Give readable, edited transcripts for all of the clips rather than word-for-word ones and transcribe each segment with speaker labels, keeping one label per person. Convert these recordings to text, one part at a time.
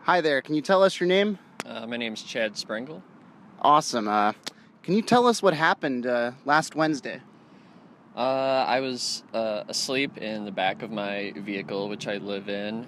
Speaker 1: Hi there, can you tell us your name?
Speaker 2: My name's Chad Sprengle.
Speaker 1: Awesome. Can you tell us what happened last Wednesday?
Speaker 2: I was asleep in the back of my vehicle, which I live in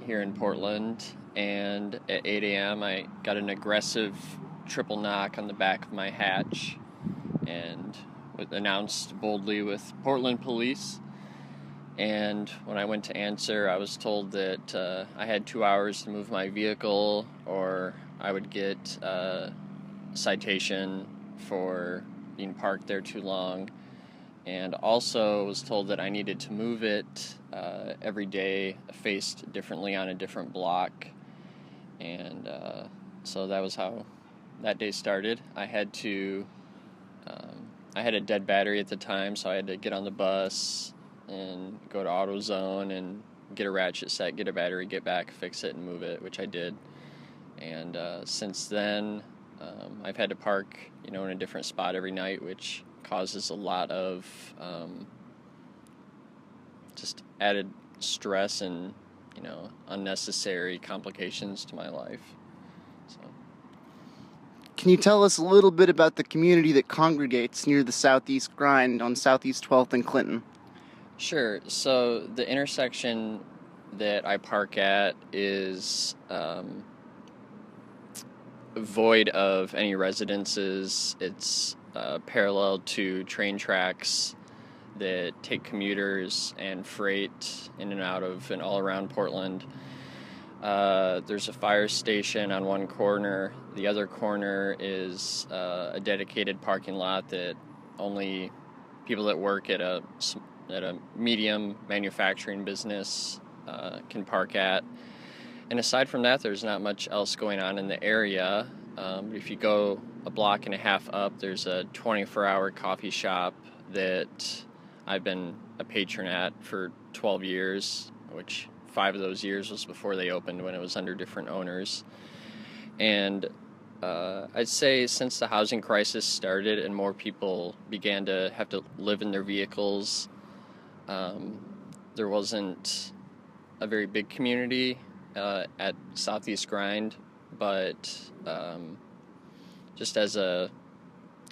Speaker 2: here in Portland, and at 8 a.m. I got an aggressive triple knock on the back of my hatch and was announced boldly with Portland police. And when I went to answer, I was told that I had 2 hours to move my vehicle or I would get a citation for being parked there too long. And also was told that I needed to move it every day, faced differently on a different block. And so that was how that day started. I had a dead battery at the time, so I had to get on the bus and go to AutoZone and get a ratchet set, get a battery, get back, fix it, and move it, which I did. And since then, I've had to park, in a different spot every night, which causes a lot of just added stress and, unnecessary complications to my life. So.
Speaker 1: Can you tell us a little bit about the community that congregates near the Southeast Grind on Southeast 12th and Clinton?
Speaker 2: Sure. So the intersection that I park at is void of any residences. It's parallel to train tracks that take commuters and freight in and out of and all around Portland. There's a fire station on one corner. The other corner is a dedicated parking lot that only people that work at a medium manufacturing business can park at. And aside from that, there's not much else going on in the area. If you go a block and a half up, there's a 24-hour coffee shop that I've been a patron at for 12 years, which 5 of those years was before they opened when it was under different owners. And I'd say since the housing crisis started and more people began to have to live in their vehicles, there wasn't a very big community at Southeast Grind, but just as a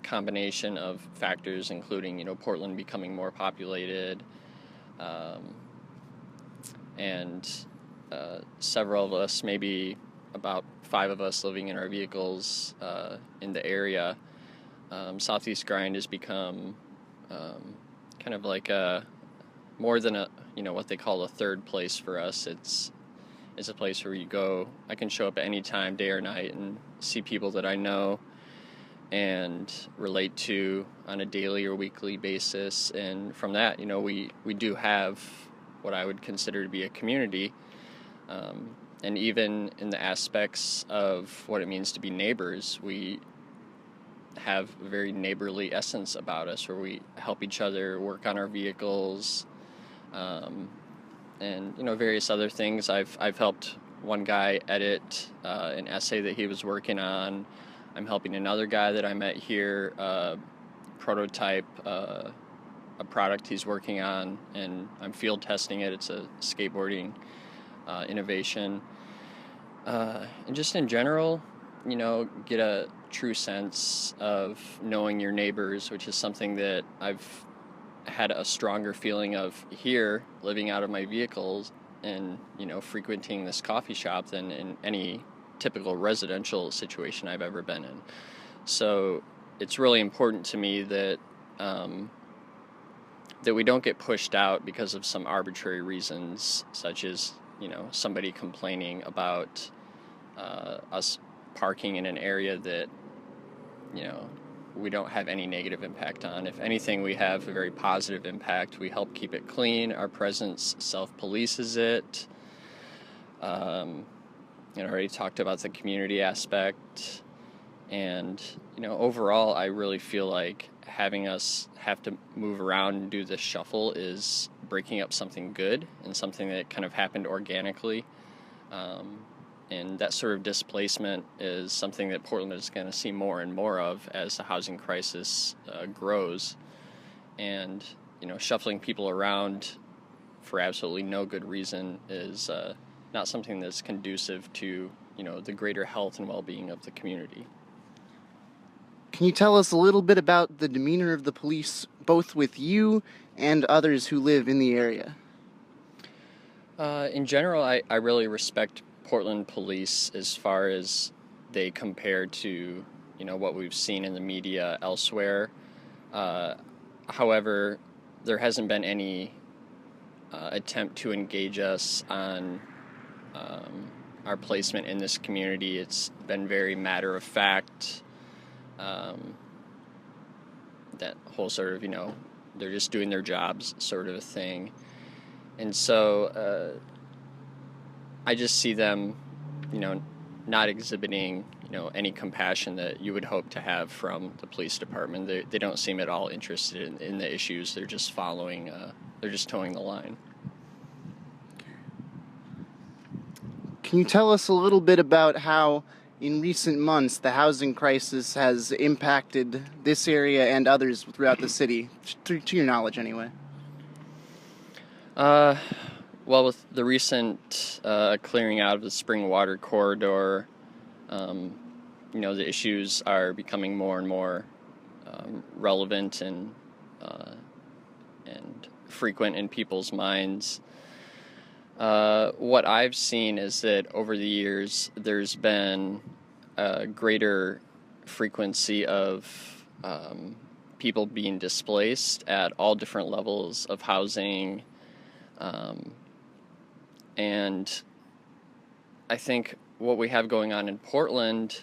Speaker 2: combination of factors, including Portland becoming more populated, and several of us, maybe about 5 of us, living in our vehicles in the area, Southeast Grind has become kind of like more than what they call a third place for us. It's a place where you go. I can show up at any time, day or night, and see people that I know and relate to on a daily or weekly basis. And from that, we do have what I would consider to be a community. And even in the aspects of what it means to be neighbors, we have a very neighborly essence about us, where we help each other work on our vehicles, and various other things. I've helped one guy edit an essay that he was working on. I'm helping another guy that I met here prototype a product he's working on, and I'm field testing it. It's a skateboarding innovation. And just in general, get a true sense of knowing your neighbors, which is something that I've had a stronger feeling of here, living out of my vehicles and, frequenting this coffee shop than in any typical residential situation I've ever been in. So it's really important to me that that we don't get pushed out because of some arbitrary reasons, such as, somebody complaining about us parking in an area that, we don't have any negative impact on. If anything, we have a very positive impact. We help keep it clean. Our presence self-polices it. I already talked about the community aspect. And, overall, I really feel like having us have to move around and do this shuffle is breaking up something good and something that kind of happened organically. And that sort of displacement is something that Portland is going to see more and more of as the housing crisis grows. And, shuffling people around for absolutely no good reason is not something that's conducive to, the greater health and well-being of the community.
Speaker 1: Can you tell us a little bit about the demeanor of the police, both with you and others who live in the area?
Speaker 2: In general, I really respect Portland police as far as they compare to, what we've seen in the media elsewhere. However, there hasn't been any attempt to engage us on our placement in this community. It's been very matter of fact. That whole sort of, they're just doing their jobs sort of a thing. And so I just see them, not exhibiting, any compassion that you would hope to have from the police department. They don't seem at all interested in the issues. They're just following, they're just towing the line.
Speaker 1: Can you tell us a little bit about how, in recent months, the housing crisis has impacted this area and others throughout the city, to your knowledge anyway?
Speaker 2: Well, with the recent clearing out of the spring water corridor, the issues are becoming more and more relevant and frequent in people's minds. What I've seen is that over the years, there's been a greater frequency of people being displaced at all different levels of housing. And I think what we have going on in Portland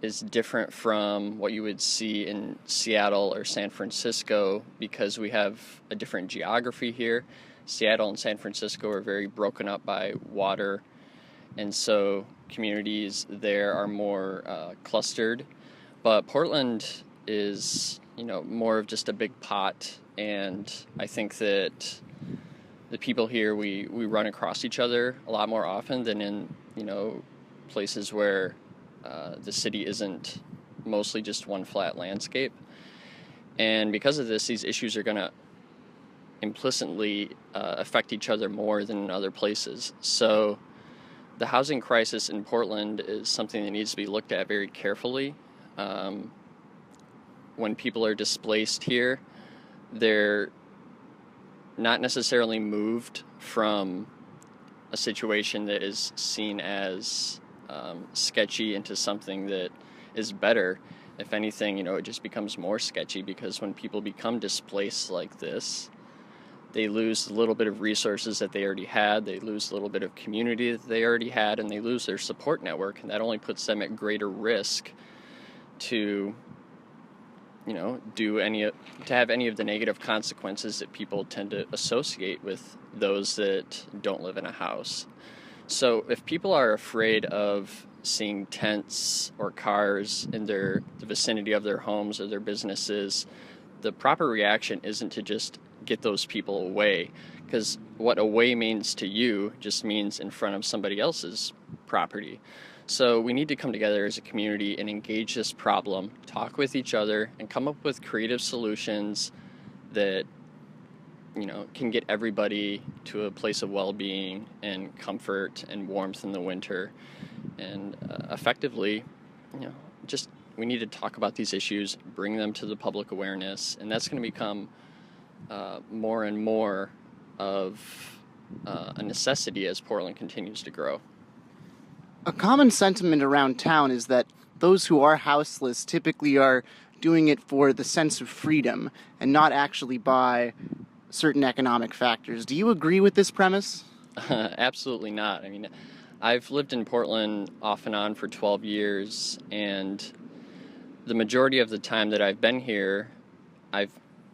Speaker 2: is different from what you would see in Seattle or San Francisco because we have a different geography here. Seattle and San Francisco are very broken up by water, and so communities there are more clustered. But Portland is, more of just a big pot, and I think that the people here, we run across each other a lot more often than in, places where the city isn't mostly just one flat landscape. And because of this, these issues are going to implicitly affect each other more than in other places. So the housing crisis in Portland is something that needs to be looked at very carefully. When people are displaced here, they're not necessarily moved from a situation that is seen as sketchy into something that is better. If anything, it just becomes more sketchy because when people become displaced like this, they lose a little bit of resources that they already had, they lose a little bit of community that they already had, and they lose their support network, and that only puts them at greater risk to have any of the negative consequences that people tend to associate with those that don't live in a house. So if people are afraid of seeing tents or cars in the vicinity of their homes or their businesses, the proper reaction isn't to just get those people away, because what away means to you just means in front of somebody else's property. So we need to come together as a community and engage this problem, talk with each other, and come up with creative solutions that can get everybody to a place of well-being and comfort and warmth in the winter. And effectively, we need to talk about these issues, bring them to the public awareness, and that's going to become more and more of a necessity as Portland continues to grow.
Speaker 1: A common sentiment around town is that those who are houseless typically are doing it for the sense of freedom and not actually by certain economic factors. Do you agree with this premise?
Speaker 2: Absolutely not. I mean, I've lived in Portland off and on for 12 years, and the majority of the time that I've been here, I've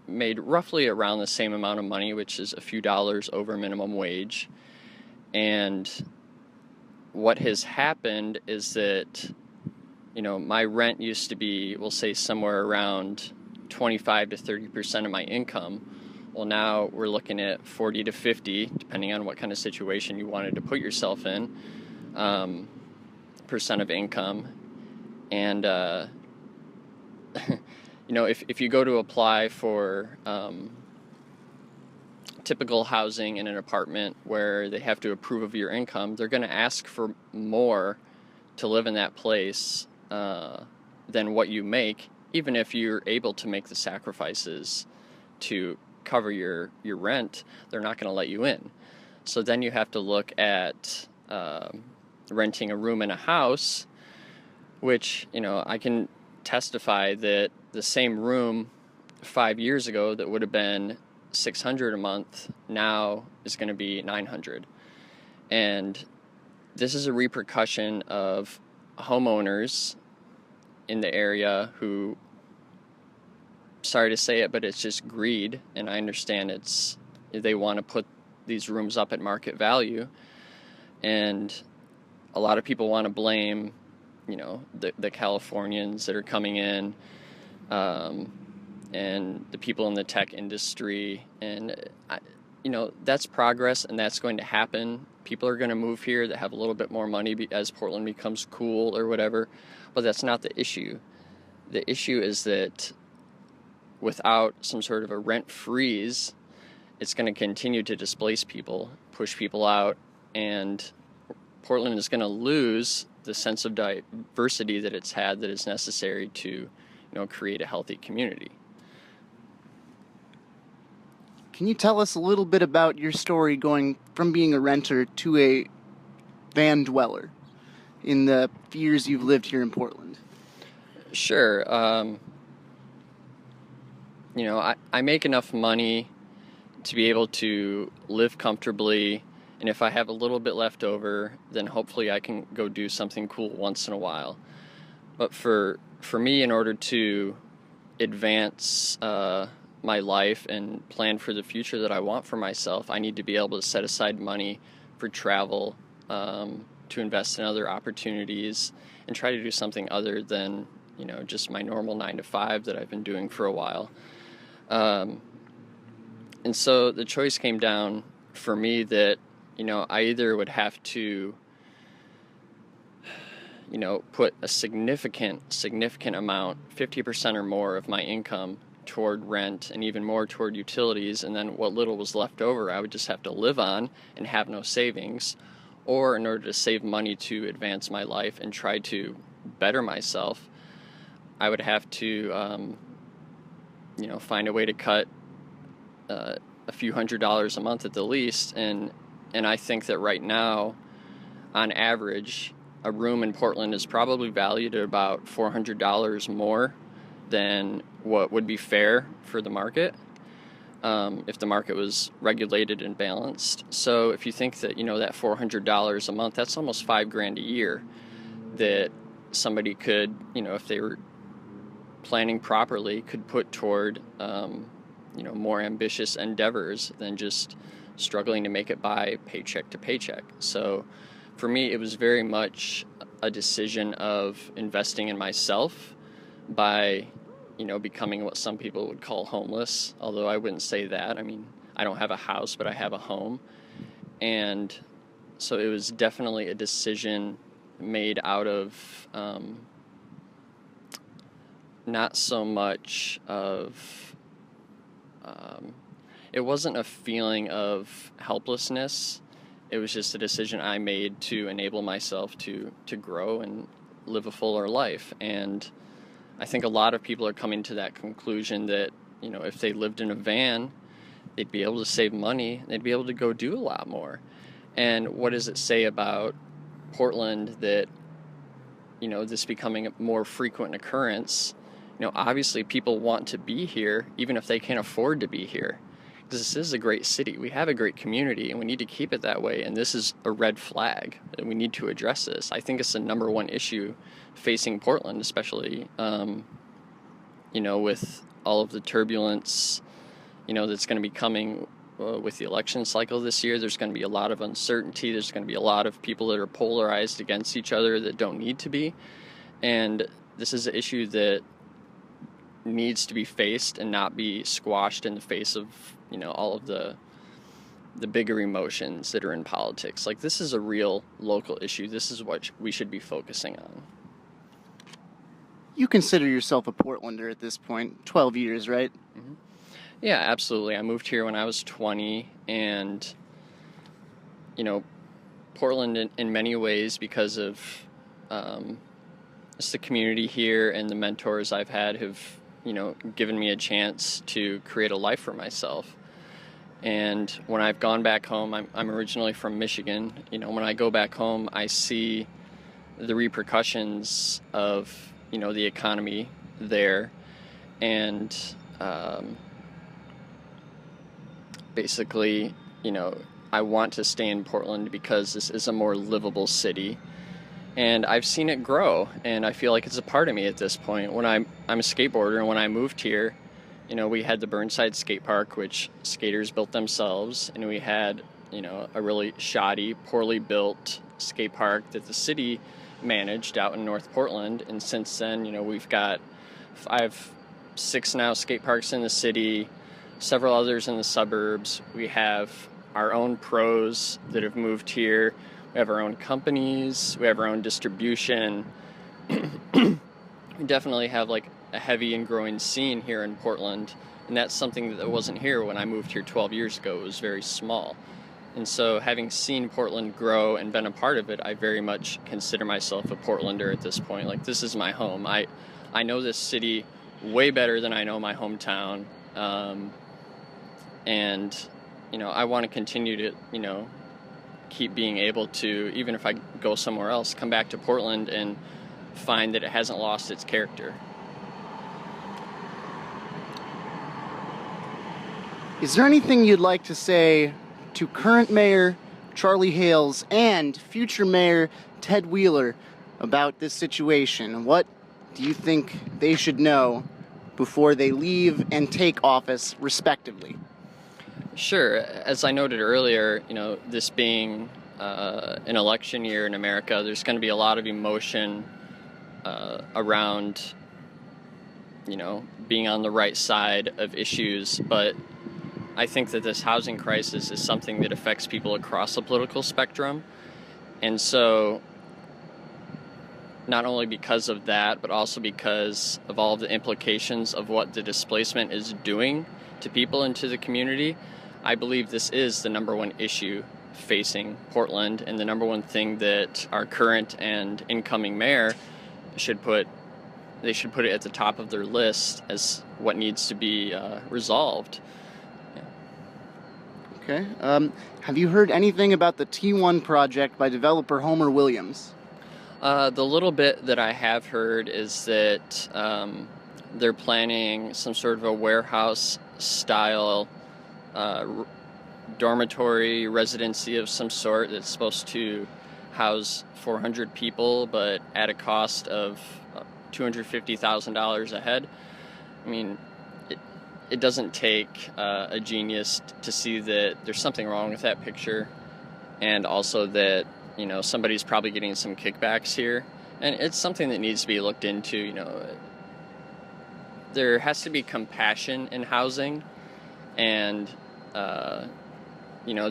Speaker 2: made roughly around the same amount of money, which is a few dollars over minimum wage. And what has happened is that, my rent used to be, we'll say, somewhere around 25 to 30% of my income. Well, now we're looking at 40 to 50, depending on what kind of situation you wanted to put yourself in, percent of income. And, if you go to apply for typical housing in an apartment where they have to approve of your income, they're going to ask for more to live in that place than what you make, even if you're able to make the sacrifices to cover your rent. They're not going to let you in. So then you have to look at renting a room in a house, which, I can testify that the same room 5 years ago that would have been $600 a month now is going to be $900. And this is a repercussion of homeowners in the area who, sorry to say it, but it's just greed. And I understand they want to put these rooms up at market value. And a lot of people want to blame, the Californians that are coming in, and the people in the tech industry. And, that's progress, and that's going to happen. People are going to move here that have a little bit more money as Portland becomes cool or whatever. But that's not the issue. The issue is that without some sort of a rent freeze, it's going to continue to displace people, push people out, and Portland is going to lose the sense of diversity that it's had that is necessary to, create a healthy community.
Speaker 1: Can you tell us a little bit about your story going from being a renter to a van dweller in the years you've lived here in Portland?
Speaker 2: Sure. I make enough money to be able to live comfortably, and if I have a little bit left over, then hopefully I can go do something cool once in a while. But for me, in order to advance my life and plan for the future that I want for myself, I need to be able to set aside money for travel, to invest in other opportunities, and try to do something other than, just my normal 9-to-5 that I've been doing for a while. And so the choice came down for me that, I either would have to, put a significant amount, 50% or more of my income toward rent and even more toward utilities, and then what little was left over I would just have to live on and have no savings. Or in order to save money to advance my life and try to better myself, I would have to, find a way to cut a few $100s a month at the least. And I think that right now, on average, a room in Portland is probably valued at about $400 more than what would be fair for the market, if the market was regulated and balanced. So if you think that, that $400 a month, that's almost $5,000 a year that somebody could, if they were planning properly, could put toward, more ambitious endeavors than just struggling to make it by paycheck to paycheck. So for me, it was very much a decision of investing in myself by, becoming what some people would call homeless, although I wouldn't say that. I mean, I don't have a house, but I have a home. And so it was definitely a decision made out of not so much of, it wasn't a feeling of helplessness. It was just a decision I made to enable myself to grow and live a fuller life. And I think a lot of people are coming to that conclusion that, if they lived in a van, they'd be able to save money, they'd be able to go do a lot more. And what does it say about Portland that, this becoming a more frequent occurrence? Obviously people want to be here, even if they can't afford to be here. This is a great city. We have a great community, and we need to keep it that way. And this is a red flag, and we need to address this. I think it's the number one issue facing Portland, especially, with all of the turbulence, that's going to be coming with the election cycle this year. There's going to be a lot of uncertainty. There's going to be a lot of people that are polarized against each other that don't need to be. And this is an issue that needs to be faced and not be squashed in the face of, all of the bigger emotions that are in politics. Like, this is a real local issue. This is what we should be focusing on.
Speaker 1: You consider yourself a Portlander at this point, 12 years, right?
Speaker 2: Mm-hmm. Yeah, absolutely. I moved here when I was 20, and you know, Portland in many ways, because of just the community here and the mentors I've had, have given me a chance to create a life for myself. And when I've gone back home, I'm originally from Michigan. When I go back home, I see the repercussions of the economy there, and basically, I want to stay in Portland because this is a more livable city, and I've seen it grow, and I feel like it's a part of me at this point. When I'm a skateboarder, and when I moved here, we had the Burnside Skate Park, which skaters built themselves, and we had a really shoddy, poorly built skate park that the city managed out in North Portland. And since then, I have 6 now skate parks in the city, several others in the suburbs. We have our own pros that have moved here. We have our own companies. We have our own distribution. We definitely have like a heavy and growing scene here in Portland, and that's something that wasn't here when I moved here 12 years ago. It was very small. And so, having seen Portland grow and been a part of it, I very much consider myself a Portlander at this point. Like, this is my home. I know this city way better than I know my hometown. And I want to continue to, keep being able to, even if I go somewhere else, come back to Portland and find that it hasn't lost its character.
Speaker 1: Is there anything you'd like to say to current Mayor Charlie Hales and future Mayor Ted Wheeler about this situation? What do you think they should know before they leave and take office, respectively?
Speaker 2: Sure. As I noted earlier, this being an election year in America, there's going to be a lot of emotion around, being on the right side of issues. But I think that this housing crisis is something that affects people across the political spectrum. And so, not only because of that, but also because of all of the implications of what the displacement is doing to people and to the community, I believe this is the number one issue facing Portland, and the number one thing that our current and incoming mayor should put it at the top of their list as what needs to be resolved. Yeah.
Speaker 1: Okay. Have you heard anything about the T1 project by developer Homer Williams?
Speaker 2: The little bit that I have heard is that they're planning some sort of a warehouse-style dormitory residency of some sort that's supposed to house 400 people, but at a cost of $250,000 a head. I mean, it doesn't take a genius to see that there's something wrong with that picture, and also that somebody's probably getting some kickbacks here, and it's something that needs to be looked into. There has to be compassion in housing, and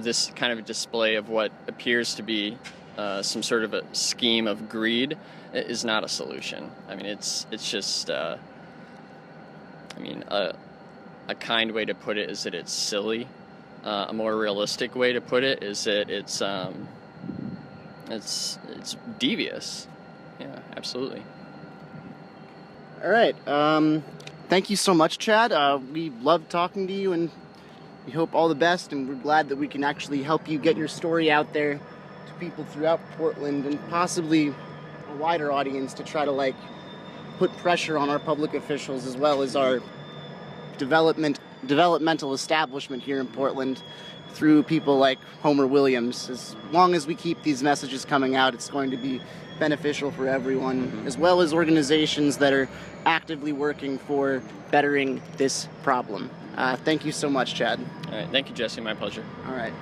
Speaker 2: this kind of a display of what appears to be some sort of a scheme of greed is not a solution. I mean, it's just a kind way to put it is that it's silly. A more realistic way to put it is that it's devious. Yeah, absolutely.
Speaker 1: All right. Thank you so much, Chad. We loved talking to you, and we hope all the best, and we're glad that we can actually help you get your story out there to people throughout Portland and possibly a wider audience to try to put pressure on our public officials as well as our developmental establishment here in Portland through people like Homer Williams. As long as we keep these messages coming out, it's going to be beneficial for everyone, as well as organizations that are actively working for bettering this problem. Thank you so much, Chad.
Speaker 2: All right. Thank you, Jesse. My pleasure.
Speaker 1: All right.